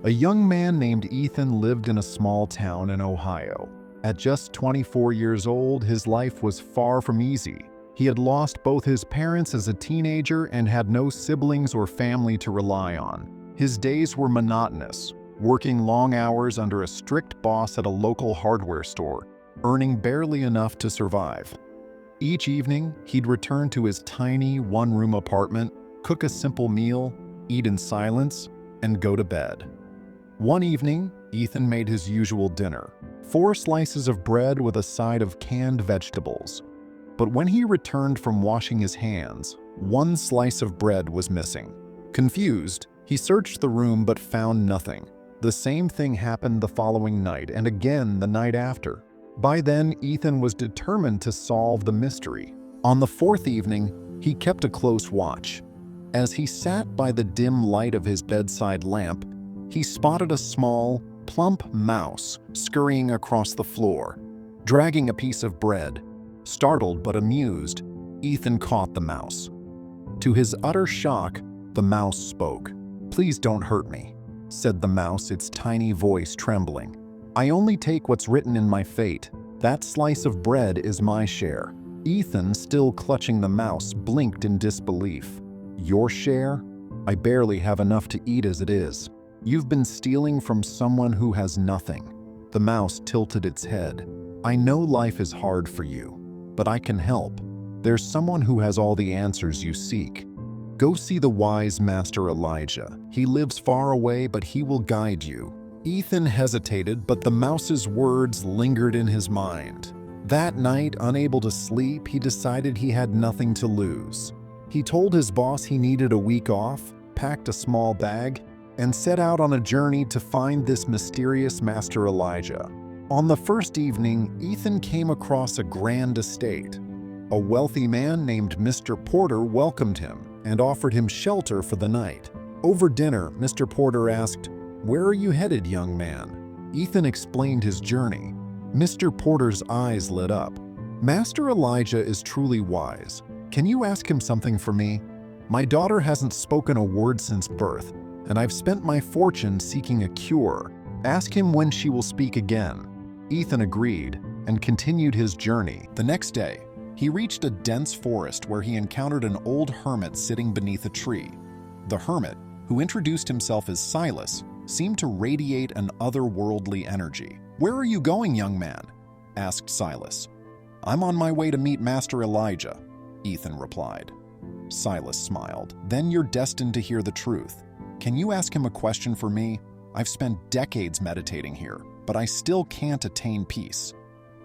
A young man named Ethan lived in a small town in Ohio. At just 24 years old, his life was far from easy. He had lost both his parents as a teenager and had no siblings or family to rely on. His days were monotonous, working long hours under a strict boss at a local hardware store, earning barely enough to survive. Each evening, he'd return to his tiny one-room apartment, cook a simple meal, eat in silence, and go to bed. One evening, Ethan made his usual dinner, 4 slices of bread with a side of canned vegetables. But when he returned from washing his hands, 1 slice of bread was missing. Confused, he searched the room but found nothing. The same thing happened the following night and again the night after. By then, Ethan was determined to solve the mystery. On the 4th evening, he kept a close watch. As he sat by the dim light of his bedside lamp, he spotted a small, plump mouse scurrying across the floor, dragging a piece of bread. Startled but amused, Ethan caught the mouse. To his utter shock, the mouse spoke. "Please don't hurt me," said the mouse, its tiny voice trembling. "I only take what's written in my fate. That slice of bread is my share." Ethan, still clutching the mouse, blinked in disbelief. "Your share? I barely have enough to eat as it is. You've been stealing from someone who has nothing." The mouse tilted its head. "I know life is hard for you, but I can help. There's someone who has all the answers you seek. Go see the wise Master Elijah. He lives far away, but he will guide you." Ethan hesitated, but the mouse's words lingered in his mind. That night, unable to sleep, he decided he had nothing to lose. He told his boss he needed a week off, packed a small bag, and set out on a journey to find this mysterious Master Elijah. On the first evening, Ethan came across a grand estate. A wealthy man named Mr. Porter welcomed him and offered him shelter for the night. Over dinner, Mr. Porter asked, "Where are you headed, young man?" Ethan explained his journey. Mr. Porter's eyes lit up. "Master Elijah is truly wise. Can you ask him something for me? My daughter hasn't spoken a word since birth, and I've spent my fortune seeking a cure. Ask him when she will speak again." Ethan agreed and continued his journey. The next day, he reached a dense forest where he encountered an old hermit sitting beneath a tree. The hermit, who introduced himself as Silas, seemed to radiate an otherworldly energy. "Where are you going, young man?" asked Silas. "I'm on my way to meet Master Elijah," Ethan replied. Silas smiled. "Then you're destined to hear the truth. Can you ask him a question for me? I've spent decades meditating here, but I still can't attain peace.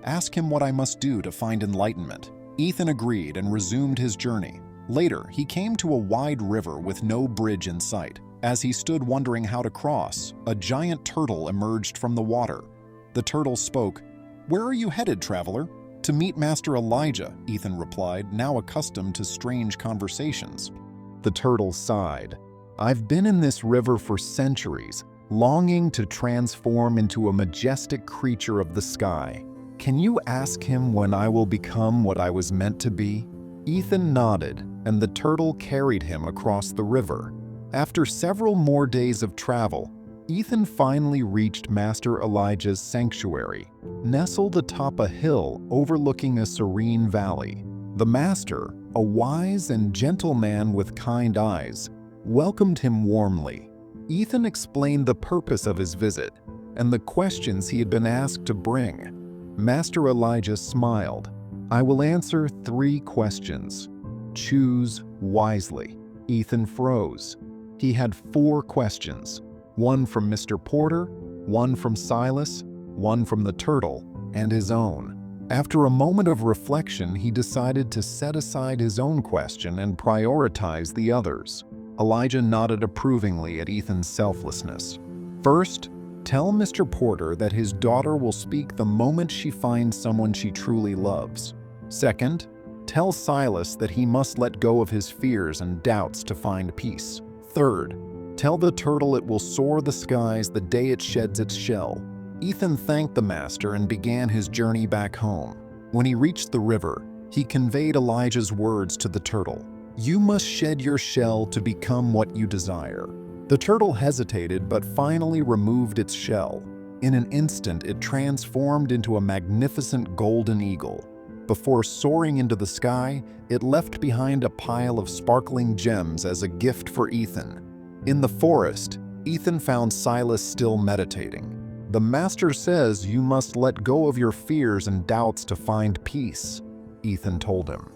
Ask him what I must do to find enlightenment." Ethan agreed and resumed his journey. Later, he came to a wide river with no bridge in sight. As he stood wondering how to cross, a giant turtle emerged from the water. The turtle spoke. "Where are you headed, traveler?" "To meet Master Elijah," Ethan replied, now accustomed to strange conversations. The turtle sighed. "I've been in this river for centuries, longing to transform into a majestic creature of the sky. Can you ask him when I will become what I was meant to be?" Ethan nodded, and the turtle carried him across the river. After several more days of travel, Ethan finally reached Master Elijah's sanctuary, nestled atop a hill overlooking a serene valley. The master, a wise and gentle man with kind eyes, welcomed him warmly. Ethan explained the purpose of his visit and the questions he had been asked to bring. Master Elijah smiled. "I will answer 3 questions. Choose wisely." Ethan froze. He had 4 questions, one from Mr. Porter, one from Silas, one from the turtle, and his own. After a moment of reflection, he decided to set aside his own question and prioritize the others. Elijah nodded approvingly at Ethan's selflessness. "First, tell Mr. Porter that his daughter will speak the moment she finds someone she truly loves. Second, tell Silas that he must let go of his fears and doubts to find peace. Third, tell the turtle it will soar the skies the day it sheds its shell." Ethan thanked the master and began his journey back home. When he reached the river, he conveyed Elijah's words to the turtle. "You must shed your shell to become what you desire. The turtle hesitated but finally removed its shell. In an instant, it transformed into a magnificent golden eagle. Before soaring into the sky, it left behind a pile of sparkling gems as a gift for Ethan. In the forest, Ethan found Silas still meditating. "The master says you must let go of your fears and doubts to find peace," Ethan told him.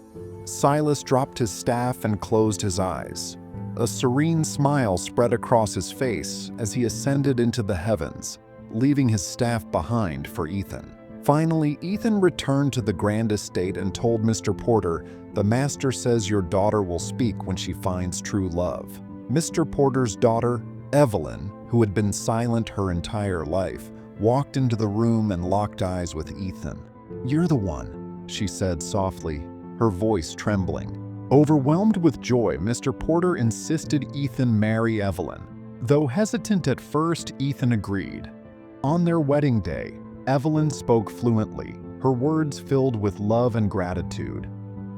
Silas dropped his staff and closed his eyes. A serene smile spread across his face as he ascended into the heavens, leaving his staff behind for Ethan. Finally, Ethan returned to the grand estate and told Mr. Porter, "The master says your daughter will speak when she finds true love." Mr. Porter's daughter, Evelyn, who had been silent her entire life, walked into the room and locked eyes with Ethan. "You're the one," she said softly, her voice trembling. Overwhelmed with joy, Mr. Porter insisted Ethan marry Evelyn. Though hesitant at first, Ethan agreed. On their wedding day, Evelyn spoke fluently, her words filled with love and gratitude.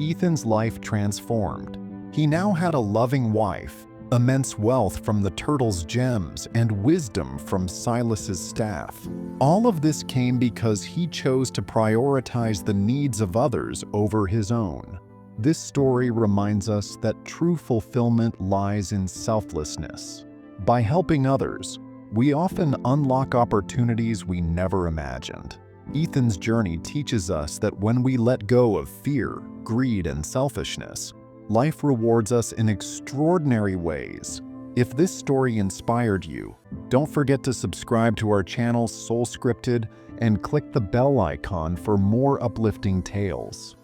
Ethan's life transformed. He now had a loving wife, immense wealth from the turtle's gems, and wisdom from Silas's staff. All of this came because he chose to prioritize the needs of others over his own. This story reminds us that true fulfillment lies in selflessness. By helping others, we often unlock opportunities we never imagined. Ethan's journey teaches us that when we let go of fear, greed, and selfishness, life rewards us in extraordinary ways. If this story inspired you, don't forget to subscribe to our channel Soul Scripted and click the bell icon for more uplifting tales.